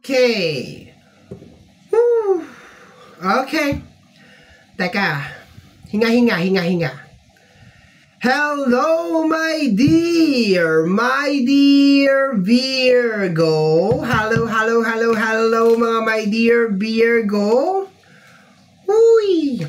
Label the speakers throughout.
Speaker 1: Okay. Whew. Okay. Teka. Hinga. Hello, my dear Virgo. Hello, mga my dear Virgo. Uy.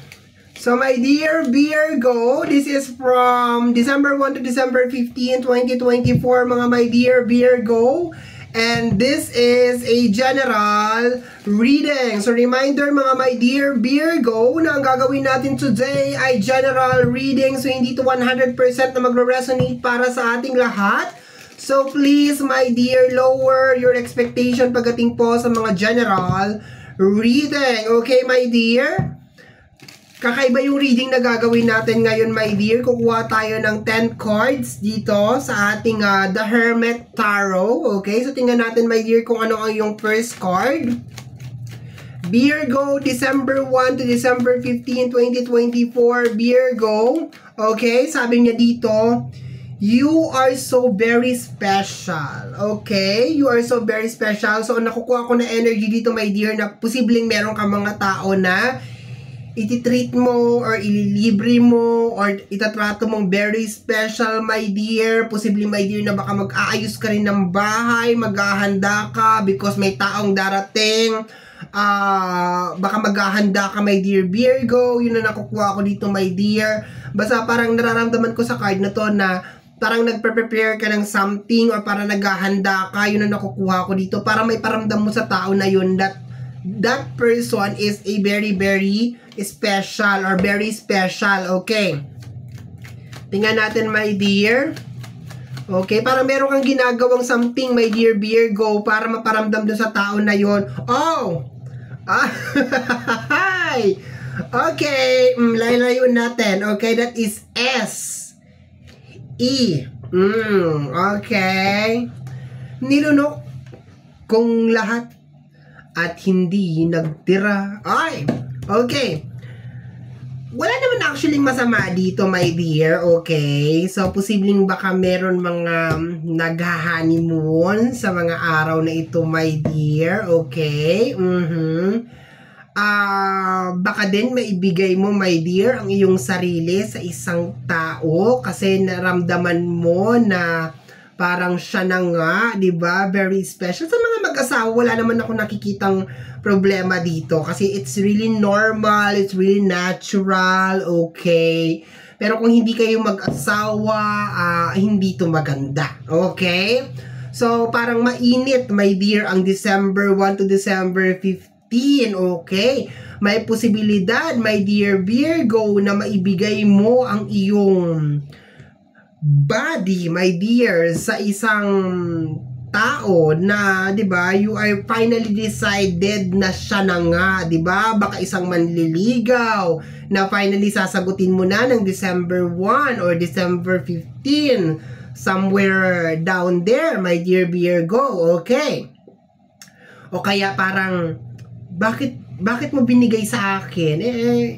Speaker 1: So, my dear Virgo, this is from December 1 to December 15, 2024, mga my dear Virgo. And this is a general reading. So, reminder mga my dear Virgo na ang gagawin natin today ay general reading. So, hindi to 100% na magre-resonate para sa ating lahat. So, please, my dear, lower your expectation pagdating po sa mga general reading. Okay, my dear? Kakaiba yung reading na gagawin natin ngayon, my dear. Kukuha tayo ng 10 cards dito sa ating The Hermit Tarot. Okay, so tingnan natin, my dear, kung ano ang yung first card. Virgo, December 1 to December 15, 2024. Virgo. Okay, sabi niya dito, you are so very special. Okay, you are so very special. So, nakukuha ko na energy dito, my dear, na posibleng meron ka mga tao na ititreat mo or ililibre mo or itatrato mong very special, my dear. Posibleng, my dear, na baka mag-aayos ka rin ng bahay, maghahanda ka because may taong darating. Baka maghahanda ka, my dear Virgo. Yun na nakukuha ko dito, my dear. Basta parang nararamdaman ko sa card na to na parang nagpe-prepare ka ng something or parang naghahanda ka. Yun na nakukuha ko dito. Para may paramdam mo sa tao na yun that person is a very special or very special. Okay. Tingnan natin, my dear. Okay, parang meron kang ginagawang something, my dear Virgo, para maparamdam doon sa tao na yon. Oh! Okay, layo natin. Okay, that is S. E. Okay. Nilunok kung lahat at hindi nagtira. Ay! Okay. Wala naman actually masama dito, my dear. Okay. So, posibleng baka meron mga nag-honeymoon sa mga araw na ito, my dear. Okay. Baka din maibigay mo, my dear, ang iyong sarili sa isang tao kasi naramdaman mo na parang siya na nga, di ba? Very special. Sa mga mag-asawa, wala naman ako nakikitang problema dito kasi it's really normal, it's really natural, okay? Pero kung hindi kayo mag-asawa, hindi to maganda, okay? So, parang mainit, my dear, ang December 1 to December 15, okay? May posibilidad, my dear Virgo, na maibigay mo ang iyong body, my dear, sa isang tao na, 'di ba, you are finally decided na siya na nga, 'di ba? Baka isang manliligaw na finally sasagutin mo na ng December 1 or December 15, somewhere down there, my dear Virgo. Okay. O kaya parang bakit mo binigay sa akin?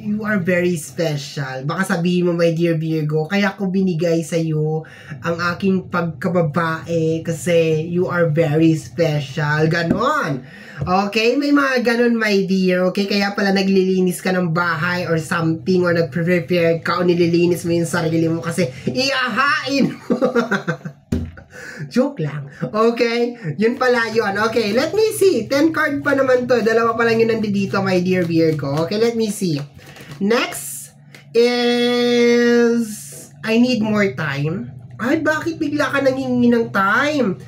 Speaker 1: You are very special. Baka sabihin mo, my dear Virgo, kaya ko binigay sa iyo ang aking pagkababae kasi you are very special. Ganon. Okay? May mga ganon, my dear. Okay? Kaya pala naglilinis ka ng bahay or something or nag-prepare ka o nililinis mo yung sarili mo kasi iyahain mo. Joke lang. Okay? Yun pala yun. Okay, let me see. 10 card pa naman to. Dalawa pa lang yun nandito, my dear Virgo. Okay, let me see. Next is I need more time. Ay, bakit bigla ka nanghingi ng time?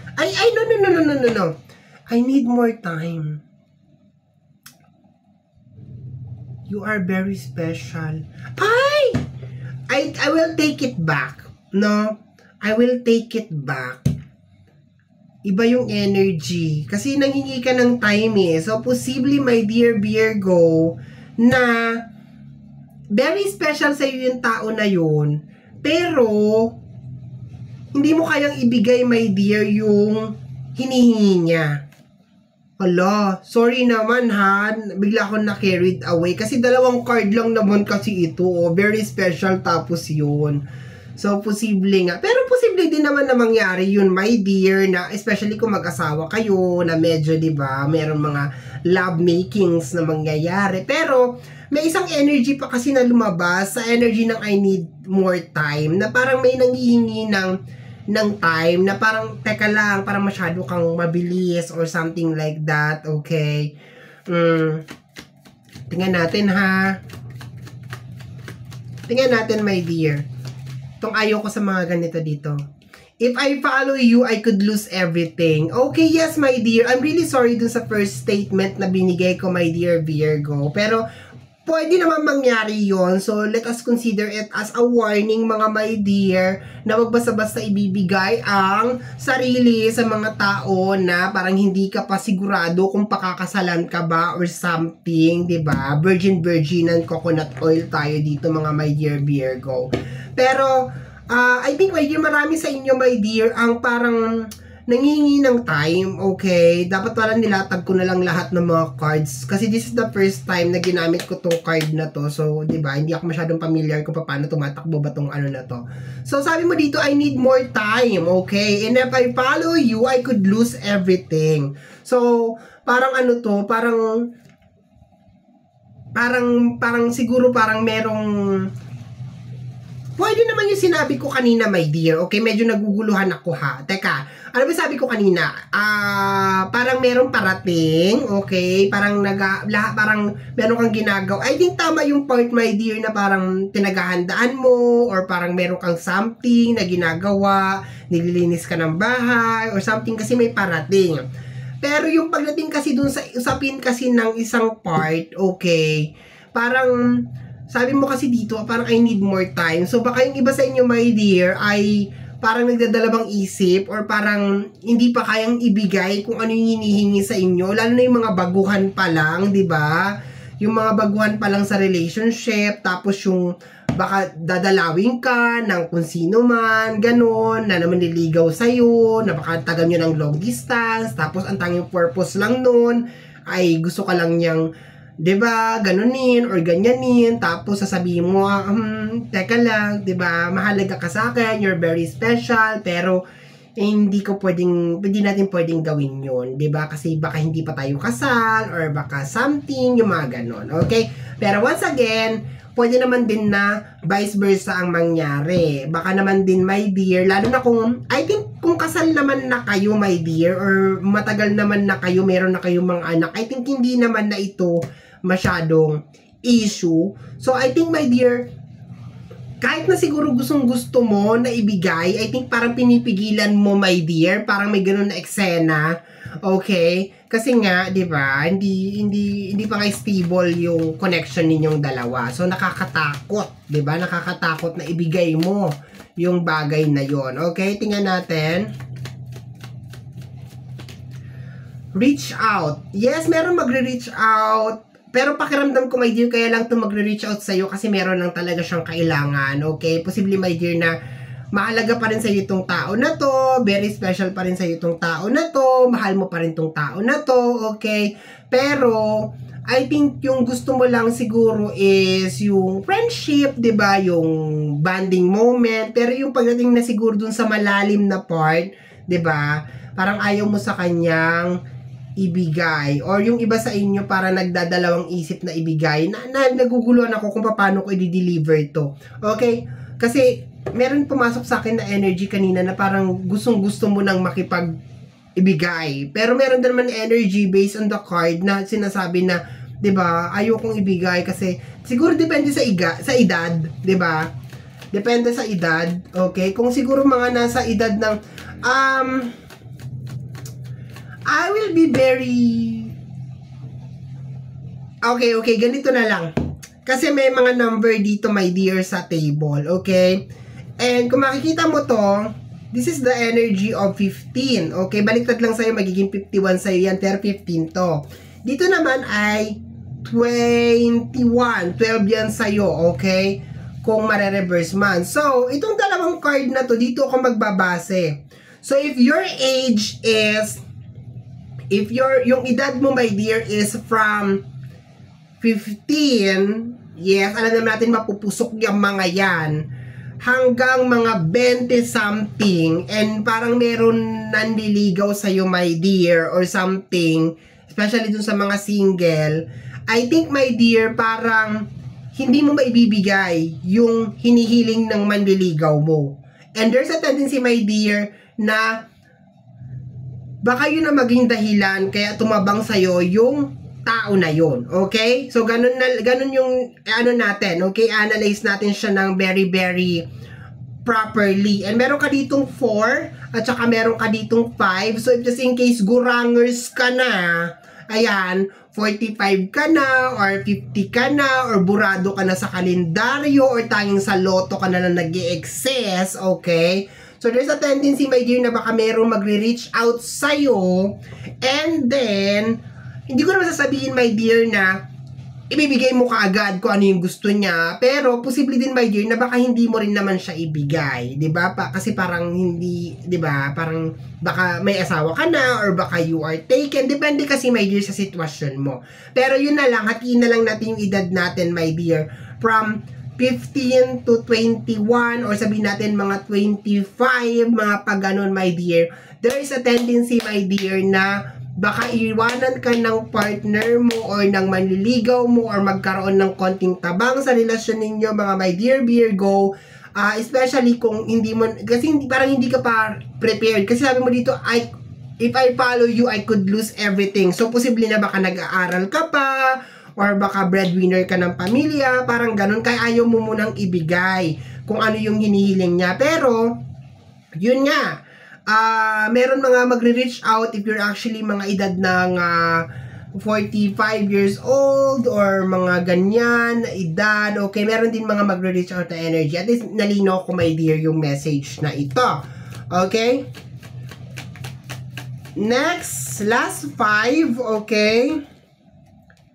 Speaker 1: No. I need more time. You are very special. I will take it back. No? I will take it back. Iba yung energy. Kasi nanghingi ka ng time eh. So, possibly, my dear Virgo, na very special sa'yo yung tao na yun. Pero, hindi mo kayang ibigay, my dear, yung hinihingi niya. Hala, sorry naman ha. Bigla akong na-carried away. Kasi dalawang card lang naman kasi ito. Oh. Very special tapos yun. So, posible nga. Pero posible din naman na mangyari yun, my dear, na especially kung mag-asawa kayo, na medyo, di ba, meron mga love makings na mangyayari. Pero, may isang energy pa kasi na lumabas sa energy ng I need more time, na parang may nanghihingi ng time, na parang, teka lang, parang masyado kang mabilis or something like that, okay? Tingnan natin, ha? Tingnan natin, my dear. Itong ayaw ko sa mga ganito dito. If I follow you, I could lose everything. Okay, yes, my dear. I'm really sorry dun sa first statement na binigay ko, my dear Virgo. Pero, pwede naman mangyari yon. So, let us consider it as a warning, mga my dear, na wag basta-basta ibibigay ang sarili sa mga tao na parang hindi ka pa sigurado kung pakakasalan ka ba or something, diba? Virgin-virginan coconut oil tayo dito, mga my dear Virgo. Pero, I think, my dear, marami sa inyo, my dear, ang parang nangingi ng time, okay? Dapat pala nilatag ko na lang lahat ng mga cards. Kasi this is the first time na ginamit ko tong card na to. So, di ba, hindi ako masyadong familiar kung paano tumatakbo ba tong ano na to. So, sabi mo dito, I need more time, okay? And if I follow you, I could lose everything. So, parang ano to, parang siguro parang merong pwede naman yung sinabi ko kanina, my dear. Okay, medyo naguguluhan ako, ha. Teka, ano ba sabi ko kanina? Parang merong parating, okay? Parang parang meron kang ginagawa. I think tama yung part, my dear, na parang pinaghahandaan mo or parang meron kang something na ginagawa, nililinis ka ng bahay or something kasi may parating. Pero yung pagdating kasi dun sa usapin kasi ng isang part, okay, parang sabi mo kasi dito, parang I need more time. So, baka yung iba sa inyo, my dear, ay parang nagdadalawang isip or parang hindi pa kayang ibigay kung ano yung hinihingi sa inyo. Lalo na yung mga baguhan pa lang, di ba? Yung mga baguhan pa lang sa relationship, tapos yung baka dadalawin ka ng kung sino man, ganun, na naman nililigaw sa'yo, na baka tagal nyo ng long distance, tapos ang tanging purpose lang nun ay gusto ka lang niyang, diba, ganunin or ganyanin, tapos sasabihin mo, teka lang, diba, mahalaga ka sa akin, you're very special, pero hindi natin pwedeng gawin yun, diba, kasi baka hindi pa tayo kasal, or baka something, yung mga ganon, okay? Pero once again, pwede naman din na vice versa ang mangyari. Baka naman din, my dear, lalo na kung, I think, kung kasal naman na kayo, my dear, or matagal naman na kayo, meron na kayong mga anak, I think hindi naman na ito masyadong issue. So, I think, my dear, kahit na siguro gusto mo na ibigay, I think parang pinipigilan mo, my dear, parang may ganun na eksena, okay? Kasi nga, di ba, hindi pa nga stable yung connection ninyong dalawa. So, nakakatakot, di ba? Nakakatakot na ibigay mo yung bagay na yon. Okay, tingnan natin. Reach out. Yes, meron magre-reach out. Pero pakiramdam ko, my dear, kaya lang ito magre-reach out sa'yo kasi meron lang talaga siyang kailangan, okay? Posible, my dear, na mahalaga pa rin sa'yo itong tao na to, very special pa rin sa'yo itong tao na to, mahal mo pa rin itong tao na to, okay? Pero, I think yung gusto mo lang siguro is yung friendship, diba? Yung bonding moment, pero yung pagdating na siguro dun sa malalim na part, diba? Parang ayaw mo sa kanyang ibigay, or yung iba sa inyo para nagdadalawang isip na ibigay, na naguguluhan ako kung paano ko i-deliver to. Okay? Kasi meron pumasok sa akin na energy kanina na parang gustong-gusto mo nang makipag-ibigay. Pero meron din naman energy based on the card na sinasabi na, 'di ba, ayokong ibigay kasi siguro depende sa edad, 'di ba? Depende sa edad, okay? Kung siguro mga nasa edad ng I will be very okay, ganito na lang. Kasi may mga number dito, my dear, sa table, okay? And kung makikita mo to, this is the energy of 15, okay? Baliktad lang sa'yo, magiging 51 sa'yo yan, pero 15 to. Dito naman ay 21, 12 yan sa'yo, okay? Kung mare-reverse man. So, itong dalawang card na to, dito ako magbabase. So, if your age is, yung edad mo, my dear, is from 15, yes, alam naman natin mapupusok yung mga yan. hanggang mga 20 something and parang meron nanliligaw sa'yo, my dear, or something, especially dun sa mga single, I think, my dear, parang hindi mo maibibigay yung hinihiling ng manliligaw mo. And there's a tendency, my dear, na baka yun na maging dahilan kaya tumabang sa'yo yung tao na yun. Okay? So, ganun yung ano natin. Okay? Analyze natin siya ng very, very properly. And meron ka ditong 4 at saka meron ka ditong 5. So, if just in case gurangers ka na, ayan, 45 ka na, or 50 ka na, or burado ka na sa kalendaryo, or tanging sa loto ka na nag-i-excess, okay? So, there's a tendency, my dear, na baka merong magre-reach out sa'yo, and then, hindi ko naman sasabihin, my dear, na ibibigay mo kaagad kung ano yung gusto niya, pero posible din, my dear, na baka hindi mo rin naman siya ibigay, 'di ba? Kasi parang hindi, 'di ba? Parang baka may asawa ka na or baka you are taken, depende kasi, my dear, sa sitwasyon mo. Pero yun na lang, hatiin na lang natin yung edad natin, my dear, from 15 to 21 or sabihin natin mga 25, mga pag ganun, my dear. There is a tendency, my dear, na baka iwanan ka ng partner mo or ng manliligaw mo or magkaroon ng konting tabang sa relasyon ninyo, mga my dear Virgo, especially kung hindi mo, kasi parang hindi ka pa prepared, kasi sabi mo dito, if I follow you, I could lose everything. So, posible na baka nag-aaral ka pa or baka breadwinner ka ng pamilya, parang ganun, kaya ayaw mo munang ibigay kung ano yung hinihiling niya. Pero, yun nga, meron mga magre-reach out if you're actually mga edad ng 45 years old or mga ganyan na edad, okay, meron din mga magre-reach out na energy. At least nalino ko, my dear, yung message na ito, okay? Next, last 5, okay,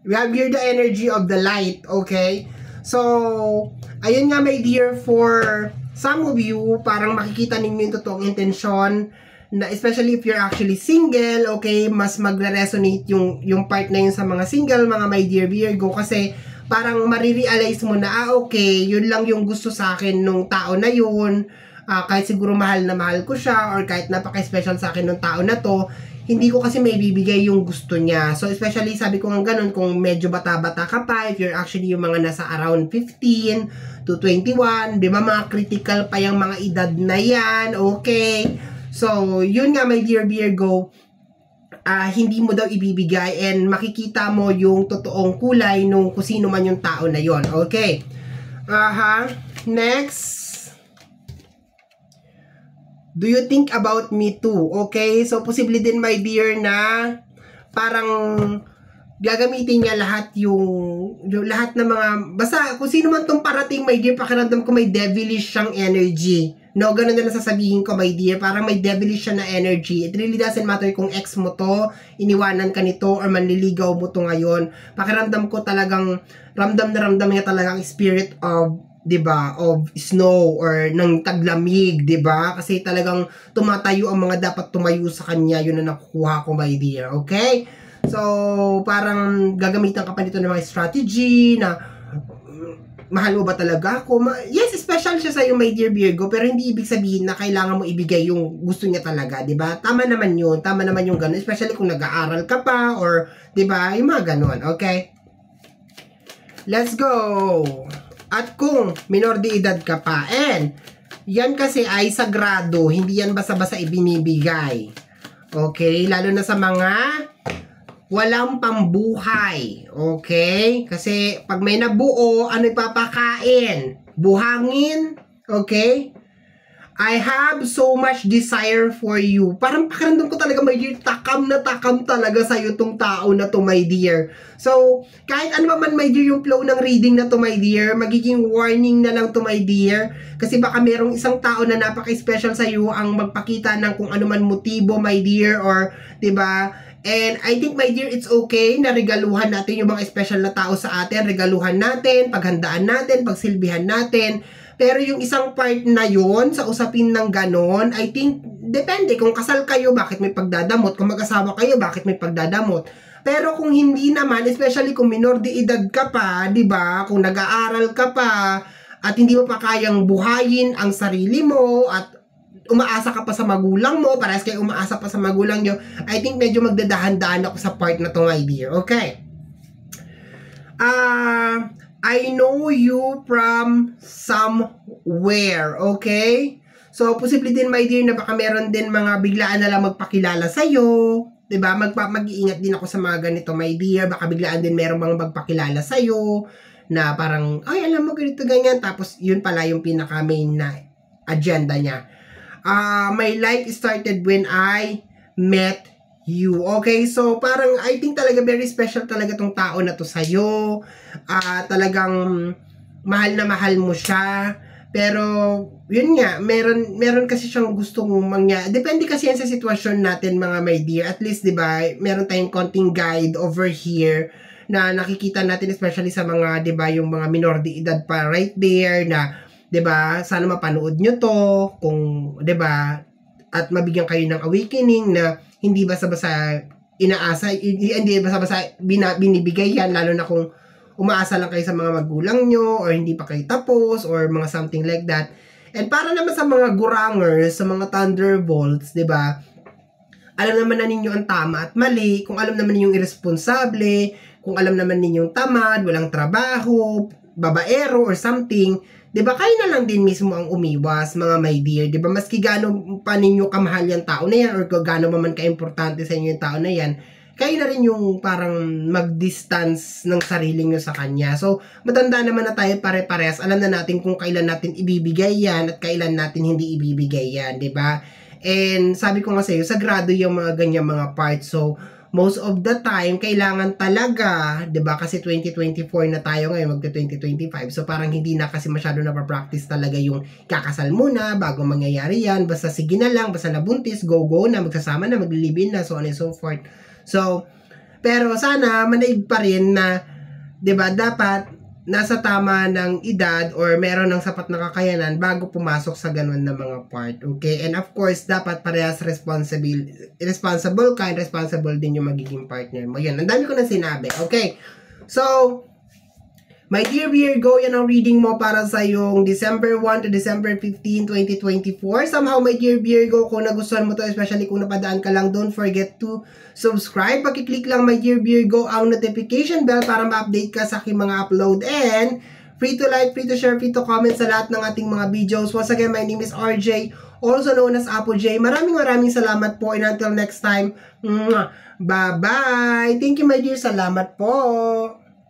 Speaker 1: we have here the energy of the light, okay? So, ayun nga, my dear, for some of you, parang makikita ninyo yung totoong intensyon, na especially if you're actually single, okay, mas magre-resonate yung part na yun sa mga single, mga my dear Virgo, kasi parang marirealize mo na, okay, yun lang yung gusto sa akin nung tao na yun, kahit siguro mahal na mahal ko siya, or kahit napaka-special sa akin nung tao na to, hindi ko kasi may bibigay yung gusto niya. So, especially, sabi ko nga ganun, kung medyo bata-bata ka pa, if you're actually yung mga nasa around 15 to 21, di ba, mga critical pa yung mga edad na yan, okay? So, yun nga, my dear Virgo, hindi mo daw ibibigay and makikita mo yung totoong kulay nung kung sino man yung tao na yon, okay? Next. Do you think about me too? Okay? So, posible din, my dear, na parang gagamitin niya lahat yung lahat ng mga, basta kung sino man tong parating, my dear, pakiramdam ko may devilish siyang energy. No, ganun na lang sasabihin ko, my dear. Parang may devilish siya na energy. It really doesn't matter kung ex mo to, iniwanan ka nito, or manliligaw mo to ngayon. Pakiramdam ko talagang, ramdam na ramdam niya talagang spirit of, 'di ba, of snow or ng taglamig, 'di ba? Kasi talagang tumatayo ang mga dapat tumayo sa kanya, yun na nakukuha ko, my dear. Okay? So, parang gagamitan ka pa nito ng mga strategy na mahal mo ba talaga ako? Yes, special siya sa iyo, my dear Virgo, pero hindi ibig sabihin na kailangan mo ibigay yung gusto niya talaga, 'di ba? Tama naman 'yun. Tama naman yung ganun, especially kung nag-aaral ka pa or 'di ba, yung mga ganun, okay? Let's go. At kung minor de edad ka pa, and yan kasi ay sagrado, hindi yan basta-basta ibinibigay. Okay? Lalo na sa mga walang pambuhay. Okay? Kasi pag may nabuo, ano ipapakain? Buhangin? Okay? I have so much desire for you. Parang pakiramdam ko talaga, my dear, takam na takam talaga sa'yo tong tao na to, my dear. So, kahit ano man, my dear, yung flow ng reading na to, my dear, magiging warning na lang to, my dear. Kasi baka merong isang tao na napaka-special sa'yo ang magpakita ng kung ano man motibo, my dear, or, diba? And I think, my dear, it's okay na regaluhan natin yung mga special na tao sa atin. Regaluhan natin, paghandaan natin, pagsilbihan natin. Pero yung isang part na yon sa usapin ng ganon, I think, depende. Kung kasal kayo, bakit may pagdadamot? Kung mag-asawa kayo, bakit may pagdadamot? Pero kung hindi naman, especially kung minor de edad ka pa, di ba? Kung nag-aaral ka pa, at hindi mo pa kayang buhayin ang sarili mo at umaasa ka pa sa magulang mo, parehas kayo umaasa pa sa magulang nyo, I think medyo magdadahan-dahan ako sa part na to, my dear. Okay. I know you from somewhere, okay? So, posible din, my dear, na baka meron din mga biglaan na lang magpakilala sa'yo, diba? Mag-iingat din ako sa mga ganito, my dear. Baka biglaan din meron mga magpakilala sa'yo, na parang, ay, alam mo, ganito, ganyan. Tapos, yun pala yung pinaka-main na agenda niya. My life started when I met you. Okay, so parang I think talaga very special talaga tong tao na to sa'yo. Talagang mahal na mahal mo siya. Pero, yun nga, meron kasi siyang gustong mangyari. Depende kasi yan sa sitwasyon natin, mga my dear. At least, di ba, meron tayong konting guide over here na nakikita natin, especially sa mga, di ba, yung mga minor de edad pa right there na, 'di ba? Sana mapanood nyo to kung 'di ba? At mabigyan kayo ng awakening na hindi basta-basta inaasa, hindi basta-basta binibigay yan, lalo na kung umaasa lang kayo sa mga magulang nyo or hindi pa kayo tapos or mga something like that. And para naman sa mga gurangers, sa mga thunderbolts, 'di ba? Alam naman na ninyo ang tama at mali, kung alam naman ninyong irresponsable, kung alam naman ninyong tamad, walang trabaho, babaero or something, 'di ba, kayo na lang din mismo ang umiwas, mga my dear, 'di ba? Maski gaano pa ninyo kamahal yung tao na yan or gaano man kaimportante sa inyo yung tao na yan, kayo na rin yung parang mag-distance ng sarili nyo sa kanya. So, matanda naman na tayo pare-parehas. Alam na natin kung kailan natin ibibigay yan at kailan natin hindi ibibigay yan, 'di ba? And sabi ko nga sa'yo, sagrado yung mga ganyan mga parts. So, most of the time, kailangan talaga, 'di ba? Kasi 2024 na tayo ngayon, magka-2025. So, parang hindi na kasi masyado na-practice talaga yung kakasal muna bago mangyayari yan. Basta sige na lang, basta nabuntis, go na, magsasama na, maglilibin na, so on and so forth. So, pero sana manaig pa rin na, 'di ba, dapat nasa tama ng edad or meron ng sapat na kakayanan bago pumasok sa ganun na mga part. Okay? And of course, dapat parehas responsible ka and responsible din yung magiging partner mo. Yan, ang dami ko na sinabi. Okay? So, my dear Virgo, yan ang reading mo para sa yung December 1 to December 15, 2024. Somehow, my dear Virgo, kung nagustuhan mo to, especially kung napadaan ka lang, don't forget to subscribe. Pakiclick lang, my dear Virgo, ang notification bell para ma-update ka sa aking mga upload. And free to like, free to share, free to comment sa lahat ng ating mga videos. Once again, my name is RJ, also known as Apo J. Maraming salamat po. And until next time, bye-bye. Thank you, my dear. Salamat po.